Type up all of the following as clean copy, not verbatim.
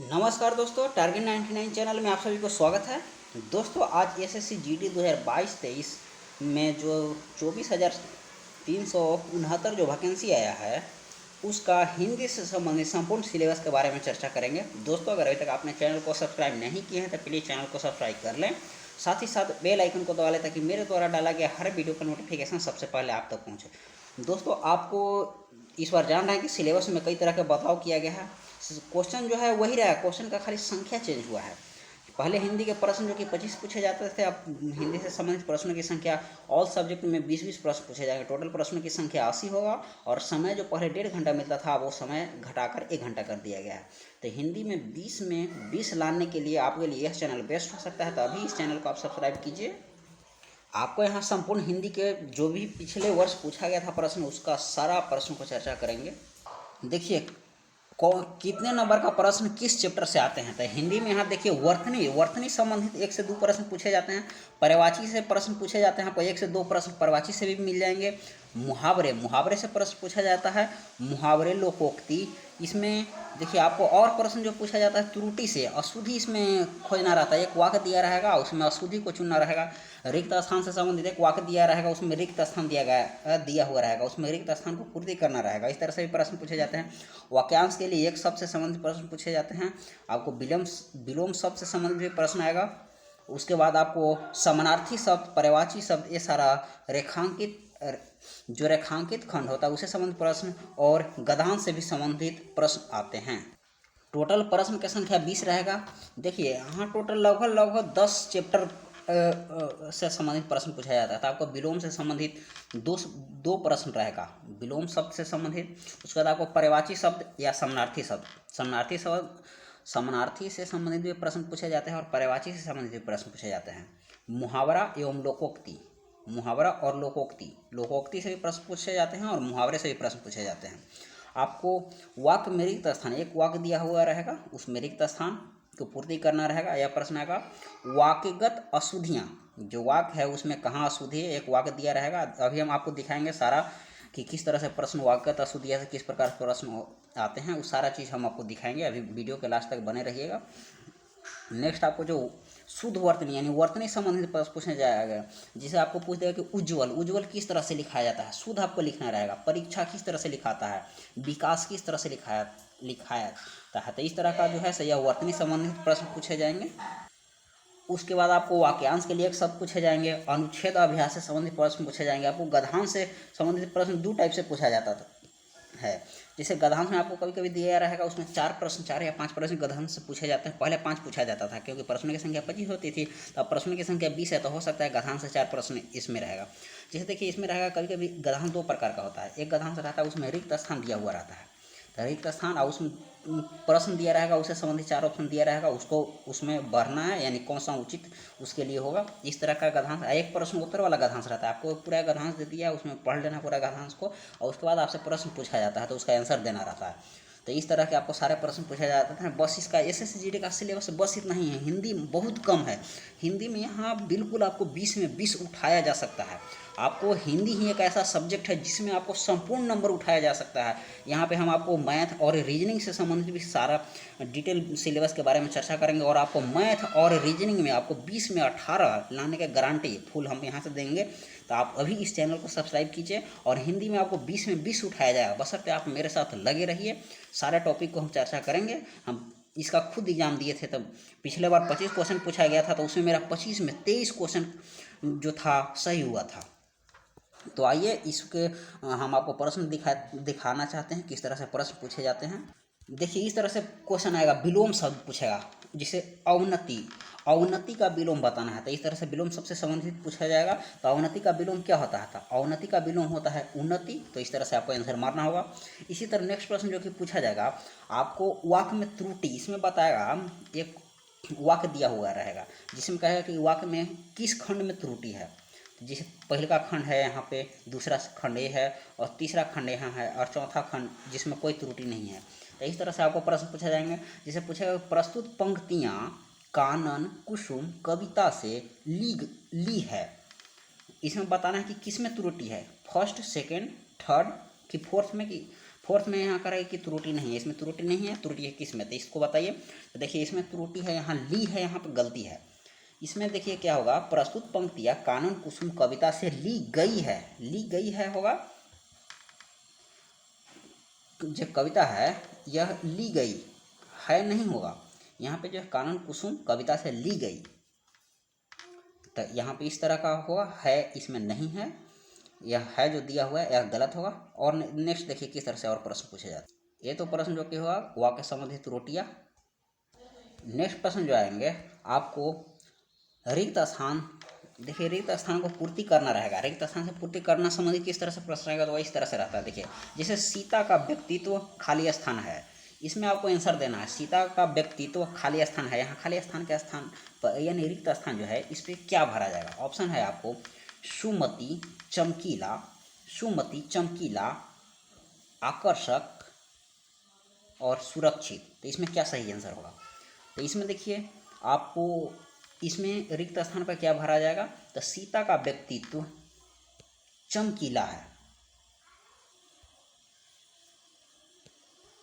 नमस्कार दोस्तों, target 99 channel में आप सभी को स्वागत है। दोस्तों, आज एसएससी जीडी 2022-23 में जो 24,369 जो वैकेंसी आया है उसका हिंदी से संबंधित संपूर्ण सिलेबस के बारे में चर्चा करेंगे। दोस्तों, अगर अभी तक आपने चैनल को सब्सक्राइब नहीं किए हैं तो प्लीज़ चैनल को सब्सक्राइब कर लें, साथ ही साथ बेल आइकन को दबा लें ताकि मेरे द्वारा डाला गया हर वीडियो का नोटिफिकेशन सबसे पहले आप तक पहुँचे। दोस्तों, आपको इस बार जान रहे हैं कि सिलेबस में कई तरह का बदलाव किया गया है। क्वेश्चन जो है वही रहा, क्वेश्चन का खाली संख्या चेंज हुआ है। पहले हिंदी के प्रश्न जो कि 25 पूछे जाते थे, अब हिंदी से संबंधित प्रश्नों की संख्या ऑल सब्जेक्ट में 20-20 प्रश्न पूछे जाएंगे। टोटल प्रश्नों की संख्या 80 होगा और समय जो पहले 1.5 घंटा मिलता था वो समय घटाकर 1 घंटा कर दिया गया है। तो हिंदी में 20 लाने के लिए आपके लिए यह चैनल बेस्ट हो सकता है, तो अभी इस चैनल को आप सब्सक्राइब कीजिए। आपको यहाँ संपूर्ण हिंदी के जो भी पिछले वर्ष पूछा गया था प्रश्न, उसका सारा प्रश्न को चर्चा करेंगे। देखिए कितने नंबर का प्रश्न किस चैप्टर से आते हैं। तो हिंदी में यहाँ देखिए वर्तनी संबंधित 1 से 2 प्रश्न पूछे जाते हैं। पर्यायवाची से प्रश्न पूछे जाते हैं, आपको 1 से 2 प्रश्न पर्यायवाची से भी मिल जाएंगे। मुहावरे से प्रश्न पूछा जाता है। मुहावरे, लोकोक्ति, इसमें देखिए आपको और प्रश्न जो पूछा जाता है त्रुटि से, अशुद्धि इसमें खोजना रहता है। एक वाक्य दिया रहेगा, उसमें अशुद्धि को चुनना रहेगा। रिक्त स्थान से संबंधित एक वाक्य दिया रहेगा, उसमें रिक्त स्थान दिया हुआ रहेगा, उसमें रिक्त स्थान को पूर्ति करना रहेगा। इस तरह से भी प्रश्न पूछे जाते हैं। वाक्यांश के लिए एक शब्द से संबंधित प्रश्न पूछे जाते हैं। आपको विलोम शब्द से संबंधित भी प्रश्न आएगा। उसके बाद आपको समानार्थी शब्द, पर्यायवाची शब्द, ये सारा रेखांकित खंड होता है उससे संबंधित प्रश्न, और गद्यांश से भी संबंधित प्रश्न आते हैं। टोटल प्रश्न की संख्या 20 रहेगा। देखिए यहाँ टोटल लगभग 10 चैप्टर से संबंधित प्रश्न पूछा जाता है। तो आपको विलोम से संबंधित दो प्रश्न रहेगा, विलोम शब्द से संबंधित। उसके बाद आपको पर्यायवाची शब्द या समानार्थी से संबंधित भी प्रश्न पूछे जाते हैं और पर्यायवाची से संबंधित भी प्रश्न पूछे जाते हैं। मुहावरा एवं लोकोक्ति, मुहावरा और लोकोक्ति से भी प्रश्न पूछे जाते हैं और मुहावरे से भी प्रश्न पूछे जाते हैं। आपको वाक्य में रिक्त स्थान, एक वाक्य दिया हुआ रहेगा, उसमें रिक्त स्थान को पूर्ति करना रहेगा। यह प्रश्न आएगा वाक्यगत अशुद्धियाँ, जो वाक्य है उसमें कहाँ अशुद्धि है, एक वाक्य दिया रहेगा। अभी हम आपको दिखाएंगे सारा कि किस तरह से प्रश्न वाक्यगत अशुद्धियाँ से किस प्रकार के प्रश्न आते हैं, उस सारा चीज़ हम आपको दिखाएंगे। अभी वीडियो के लास्ट तक बने रहिएगा। नेक्स्ट आपको जो शुद्ध वर्तनी यानी वर्तनी संबंधित प्रश्न पूछने जाएगा, जिसे आपको पूछ देगा कि उज्ज्वल किस तरह से लिखाया जाता है, शुद्ध आपको लिखना रहेगा। परीक्षा किस तरह से लिखाता है, विकास किस तरह से लिखाया है। तो इस तरह का जो है यह वर्तनी संबंधित प्रश्न पूछे जाएंगे। उसके बाद आपको वाक्यांश के लिए एक शब्द पूछे जाएंगे। अनुच्छेद अभ्यास से संबंधित प्रश्न पूछे जाएंगे। आपको गद्यांश से संबंधित प्रश्न 2 टाइप से पूछा जाता है। जैसे गद्यांश में आपको कभी कभी दिया रहेगा, उसमें 4 या 5 प्रश्न गद्यांश से पूछे जाते हैं। पहले 5 पूछा जाता था क्योंकि प्रश्नों की संख्या 25 होती थी, तो अब प्रश्नों की संख्या 20 है, तो हो सकता है गद्यांश से 4 प्रश्न इसमें रहेगा। जैसे देखिए इसमें रहेगा, कभी कभी गद्यांश 2 प्रकार का होता है। एक गद्यांश रहता है उसमें रिक्त स्थान दिया हुआ रहता है, तो रिक्त स्थान और उसमें प्रश्न दिया रहेगा, उससे संबंधित 4 ऑप्शन दिया रहेगा, उसको उसमें भरना है, यानी कौन सा उचित उसके लिए होगा। इस तरह का गद्यांश। एक प्रश्न उत्तर वाला गद्यांश रहता है, आपको पूरा गद्यांश दे दिया, उसमें पढ़ लेना पूरा गद्यांश को, और उसके बाद आपसे प्रश्न पूछा जाता है तो उसका आंसर देना रहता है। तो इस तरह के आपको सारे प्रश्न पूछे जाते हैं। बस इसका एसएससी जीडी का सिलेबस बस इतना ही है। हिंदी बहुत कम है। हिंदी में यहाँ बिल्कुल आपको 20 में 20 उठाया जा सकता है। आपको हिंदी ही एक ऐसा सब्जेक्ट है जिसमें आपको संपूर्ण नंबर उठाया जा सकता है। यहाँ पे हम आपको मैथ और रीजनिंग से संबंधित भी सारा डिटेल सिलेबस के बारे में चर्चा करेंगे, और आपको मैथ और रीजनिंग में आपको 20 में 18 लाने का गारंटी फुल हम यहाँ से देंगे। तो आप अभी इस चैनल को सब्सक्राइब कीजिए, और हिंदी में आपको 20 में 20 उठाया जाएगा। बशर्ते आप मेरे साथ लगे रहिए, सारे टॉपिक को हम चर्चा करेंगे। हम इसका खुद एग्जाम दिए थे, तब पिछले बार 25 क्वेश्चन पूछा गया था, तो उसमें मेरा 25 में 23 क्वेश्चन जो था सही हुआ था। तो आइए इसके हम आपको प्रश्न दिखाना चाहते हैं किस तरह से प्रश्न पूछे जाते हैं। देखिए इस तरह से क्वेश्चन आएगा, विलोम शब्द पूछेगा, जिसे अवनति का विलोम बताना है। तो इस तरह से विलोम शब्द से संबंधित पूछा जाएगा। तो अवनति का विलोम क्या होता है? तो अवनति का विलोम होता है उन्नति। तो इस तरह से आपको आंसर मारना होगा। इसी तरह नेक्स्ट प्रश्न जो कि पूछा जाएगा, आपको वाक्य में त्रुटि, इसमें बताएगा, एक वाक्य दिया हुआ रहेगा जिसमें कहेगा कि वाक्य में किस खंड में त्रुटि है। जैसे पहले का खंड है यहाँ पे, दूसरा खंड ये है, और तीसरा खंड यहाँ है, और चौथा खंड जिसमें कोई त्रुटि नहीं है। तो इस तरह से आपको प्रश्न पूछा जाएंगे। जैसे पूछेगा प्रस्तुत पंक्तियाँ कानन कुसुम कविता से ली है। इसमें बताना है कि किस में त्रुटि है, फर्स्ट, सेकेंड, थर्ड कि फोर्थ में, कि फोर्थ में यहाँ करें कि त्रुटि नहीं है, इसमें त्रुटि नहीं है, त्रुटि है किस में, तो इसको बताइए। तो देखिए इसमें त्रुटि है, यहाँ ली है, यहाँ पर गलती है। इसमें देखिए क्या होगा, प्रस्तुत पंक्तियाँ कानन कुसुम कविता से ली गई है, ली गई है होगा, जो कविता है यह ली गई है नहीं होगा, यहाँ पे जो है कानन कुसुम कविता से ली गई, तो यहाँ पे इस तरह का होगा, है इसमें नहीं है, यह है जो दिया हुआ है यह गलत होगा। और नेक्स्ट देखिए किस तरह से और प्रश्न पूछे जाते हैं। ये तो प्रश्न जो कि होगा वाक्य संबंधित त्रुटियाँ। नेक्स्ट प्रश्न जो आएंगे आपको रिक्त स्थान, देखिए रिक्त स्थान को पूर्ति करना रहेगा, रिक्त स्थान से पूर्ति करना संबंधी किस तरह से प्रश्न रहेगा, तो इस तरह से रहता है। देखिए जैसे सीता का व्यक्तित्व खाली स्थान है, इसमें आपको आंसर देना है, सीता का व्यक्तित्व खाली स्थान है, यहाँ खाली स्थान के स्थान पर यानी रिक्त स्थान जो है इस पर क्या भरा जाएगा। ऑप्शन है आपको सुमति, चमकीला, सुमति, चमकीला, आकर्षक और सुरक्षित, तो इसमें क्या सही आंसर होगा। तो इसमें देखिए आपको इसमें रिक्त स्थान पर क्या भरा जाएगा, तो सीता का व्यक्तित्व चमकीला है,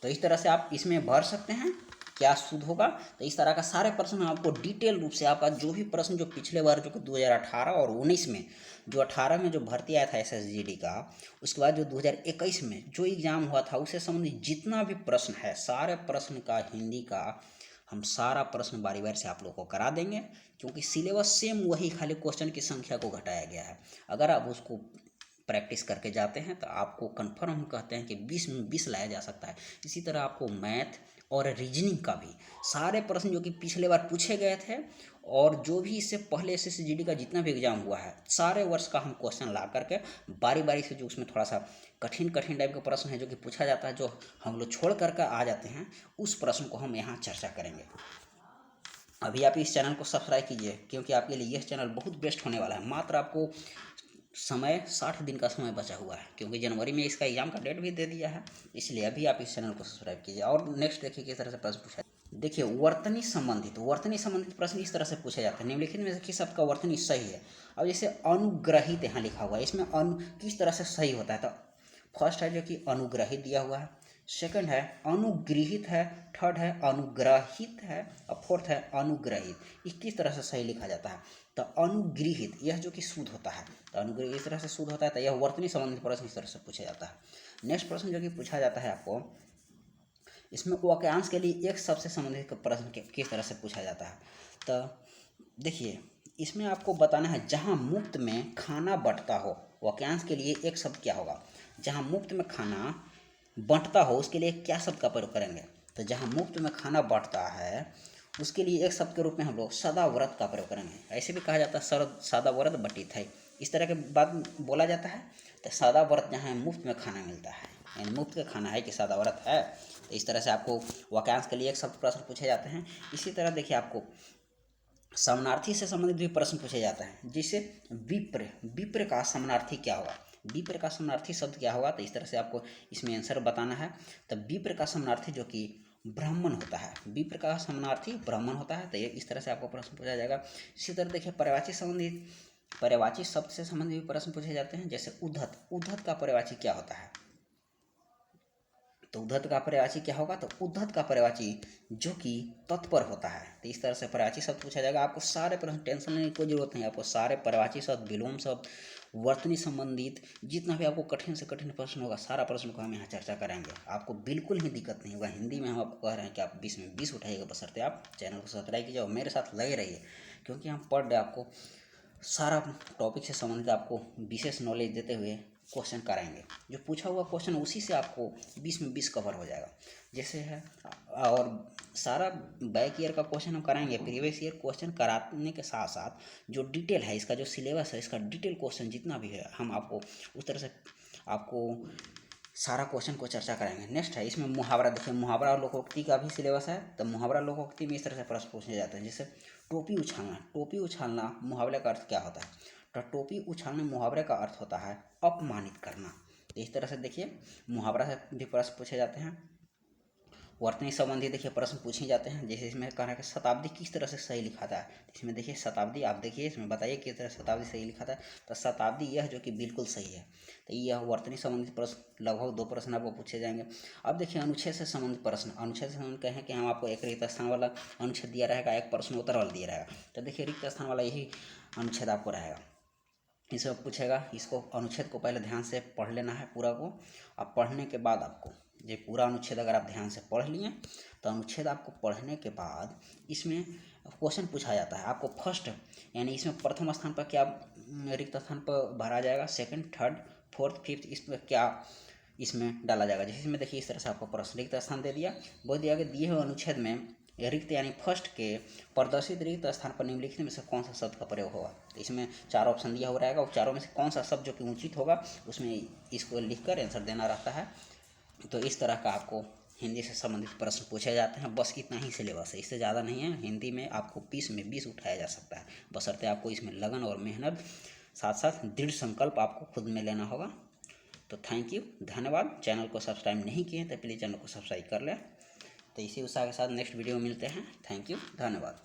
तो इस तरह से आप इसमें भर सकते हैं, क्या शुद्ध होगा। तो इस तरह का सारे प्रश्न आपको डिटेल रूप से आपका जो भी प्रश्न जो पिछले बार जो कि 2018 और 19 में, जो 18 में जो भर्ती आया था SSGD का, उसके बाद जो 2021 में जो एग्ज़ाम हुआ था उससे संबंधित जितना भी प्रश्न है, सारे प्रश्न का हिंदी का हम सारा प्रश्न बारी बारी से आप लोगों को करा देंगे, क्योंकि सिलेबस सेम वही, खाली क्वेश्चन की संख्या को घटाया गया है। अगर आप उसको प्रैक्टिस करके जाते हैं तो आपको कन्फर्म हम कहते हैं कि 20 में 20 लाया जा सकता है। इसी तरह आपको मैथ और रीजनिंग का भी सारे प्रश्न जो कि पिछले बार पूछे गए थे और जो भी इससे पहले SSGD का जितना भी एग्जाम हुआ है, सारे वर्ष का हम क्वेश्चन ला करके बारी बारी से जो उसमें थोड़ा सा कठिन कठिन टाइप का प्रश्न है जो कि पूछा जाता है, जो हम लोग छोड़ करके आ जाते हैं, उस प्रश्न को हम यहाँ चर्चा करेंगे। अभी आप इस चैनल को सब्सक्राइब कीजिए, क्योंकि आपके लिए यह चैनल बहुत बेस्ट होने वाला है। मात्र आपको समय 60 दिन का समय बचा हुआ है, क्योंकि जनवरी में इसका एग्जाम का डेट भी दे दिया है, इसलिए अभी आप इस चैनल को सब्सक्राइब कीजिए। और नेक्स्ट देखिए किस तरह से प्रश्न पूछा, देखिए वर्तनी संबंधित प्रश्न इस तरह से पूछे जाते हैं। निम्नलिखित में से किस शब्द का वर्तनी सही है। अब जैसे अनुग्रहित यहाँ लिखा हुआ है, इसमें किस तरह से सही होता है, तो फर्स्ट है जो कि अनुग्रहित दिया हुआ है, सेकंड है अनुगृहित है, थर्ड है अनुग्रहित है और फोर्थ है अनुग्रहित। ये किस तरह से सही लिखा जाता है, तो अनुगृहित यह जो कि शुद्ध होता है, तो अनुग्रहित इस तरह से शुद्ध होता है, तो यह वर्तनी संबंधित प्रश्न इस तरह से पूछा जाता है। नेक्स्ट प्रश्न जो कि पूछा जाता है आपको, इसमें वाक्यांश के लिए एक शब्द से संबंधित प्रश्न किस तरह से पूछा जाता है। तो देखिए इसमें आपको बताना है जहाँ मुफ्त में खाना बंटता हो, वाक्यांश के लिए एक शब्द क्या होगा, जहाँ मुफ्त में खाना बंटता हो उसके लिए क्या शब्द का प्रयोग करेंगे। तो जहाँ मुफ्त में खाना बंटता है उसके लिए एक शब्द के रूप में हम लोग सदाव्रत का प्रयोग करेंगे। ऐसे भी कहा जाता है सदाव्रत बटित है, इस तरह के बात बोला जाता है। तो सदाव्रत जहाँ मुफ्त में खाना मिलता है, यानी मुफ्त का खाना है कि सदाव्रत है, तो इस तरह से आपको वाक्यांश के लिए एक शब्द प्रश्न पूछे जाते हैं। इसी तरह देखिए आपको समानार्थी से संबंधित भी प्रश्न पूछे जाता है, जैसे विप्र, विप्र का समानार्थी क्या होगा, विप्र का समानार्थी शब्द क्या होगा, तो इस तरह से आपको इसमें आंसर बताना है। तो विप्र का समानार्थी जो कि ब्राह्मण होता है, विप्र का समानार्थी ब्राह्मण होता है, तो ये इस तरह से आपको प्रश्न पूछा जाएगा। इसी तरह देखिए पर्यायवाची शब्द से संबंधित भी प्रश्न पूछे जाते हैं, जैसे उद्धत, उद्धत का पर्यायवाची क्या होता है, तो उद्धत का पर्यायवाची क्या होगा, तो उद्धत का पर्यायवाची जो कि तत्पर होता है, तो इस तरह से पर्यायवाची शब्द पूछा जाएगा। आपको सारे प्रश्न टेंशन लेने की कोई जरूरत नहीं, आपको सारे पर्यायवाची शब्द, विलोम शब्द, वर्तनी संबंधित जितना भी आपको कठिन से कठिन प्रश्न होगा, सारा प्रश्न को हम यहाँ चर्चा करेंगे। आपको बिल्कुल ही दिक्कत नहीं होगा। हिंदी में हम आपको कह रहे हैं कि आप 20 में 20 उठाइएगा, बशर्ते आप चैनल को सब्सक्राइब कीजिए और मेरे साथ लगे रहिए, क्योंकि हम पर डे आपको सारा टॉपिक से संबंधित आपको विशेष नॉलेज देते हुए क्वेश्चन कराएंगे। जो पूछा हुआ क्वेश्चन उसी से आपको 20 में 20 कवर हो जाएगा, जैसे है। और सारा बैक ईयर का क्वेश्चन हम कराएंगे, प्रीवियस ईयर क्वेश्चन कराने के साथ साथ जो डिटेल है, इसका जो सिलेबस है, इसका डिटेल क्वेश्चन जितना भी है हम आपको उस तरह से आपको सारा क्वेश्चन को चर्चा करेंगे। नेक्स्ट है इसमें मुहावरा, देखिए मुहावरा और लोकोक्ति का भी सिलेबस है। तो मुहावरा लोकोक्ति में इस तरह से प्रश्न पूछे जाते हैं, जैसे टोपी उछालना, टोपी उछालना मुहावरे का अर्थ क्या होता है, तो टोपी उछालने मुहावरे का अर्थ होता है अपमानित करना। तो इस तरह से देखिए मुहावरा से भी प्रश्न पूछे जाते हैं। वर्तनी संबंधी देखिए प्रश्न पूछे जाते हैं। जैसे इसमें कह रहा है कि शताब्दी किस तरह से सही लिखा था। इसमें देखिए शताब्दी, आप देखिए इसमें बताइए किस तरह शताब्दी सही लिखा था। तो शताब्दी यह जो कि बिल्कुल सही है। तो यह वर्तनी संबंधित प्रश्न लगभग 2 प्रश्न आपको पूछे जाएंगे। अब देखिए अनुच्छेद से संबंधित प्रश्न। अनुच्छेद से संबंधित कहें कि हम आपको एक रिक्त स्थान वाला अनुच्छेद दिया रहेगा, एक प्रश्न उत्तर वाला दिया रहेगा। तो देखिए रिक्त स्थान वाला यही अनुच्छेद आपको रहेगा। इसमें पूछेगा, इसको अनुच्छेद को पहले ध्यान से पढ़ लेना है पूरा को। अब पढ़ने के बाद आपको ये पूरा अनुच्छेद अगर आप ध्यान से पढ़ लिए तो अनुच्छेद आपको पढ़ने के बाद इसमें क्वेश्चन पूछा जाता है आपको फर्स्ट, यानी इसमें प्रथम स्थान पर क्या रिक्त स्थान पर भरा जाएगा, सेकंड, थर्ड, फोर्थ, फिफ्थ, इसमें क्या इसमें डाला जाएगा। जैसे इसमें देखिए इस तरह से आपको प्रश्न रिक्त स्थान दे दिया, बोल दिया कि दिए हुए अनुच्छेद में रिक्त यानी फर्स्ट के प्रदर्शित रिक्त स्थान पर निम्नलिखित में से कौन सा शब्द का प्रयोग होगा। तो इसमें 4 ऑप्शन दिया हो रहेगा और चारों में से कौन सा शब्द जो कि उचित होगा उसमें इसको लिखकर आंसर देना रहता है। तो इस तरह का आपको हिंदी से संबंधित प्रश्न पूछे जाते हैं। बस इतना ही सिलेबस है, इससे ज़्यादा नहीं है। हिंदी में आपको 20 में 20 उठाया जा सकता है, बशर्ते आपको इसमें लगन और मेहनत साथ साथ दृढ़ संकल्प आपको खुद में लेना होगा। तो थैंक यू, धन्यवाद। चैनल को सब्सक्राइब नहीं किए तो प्लीज़ चैनल को सब्सक्राइब कर लें। तो इसी उत्साह के साथ नेक्स्ट वीडियो में मिलते हैं। थैंक यू, धन्यवाद।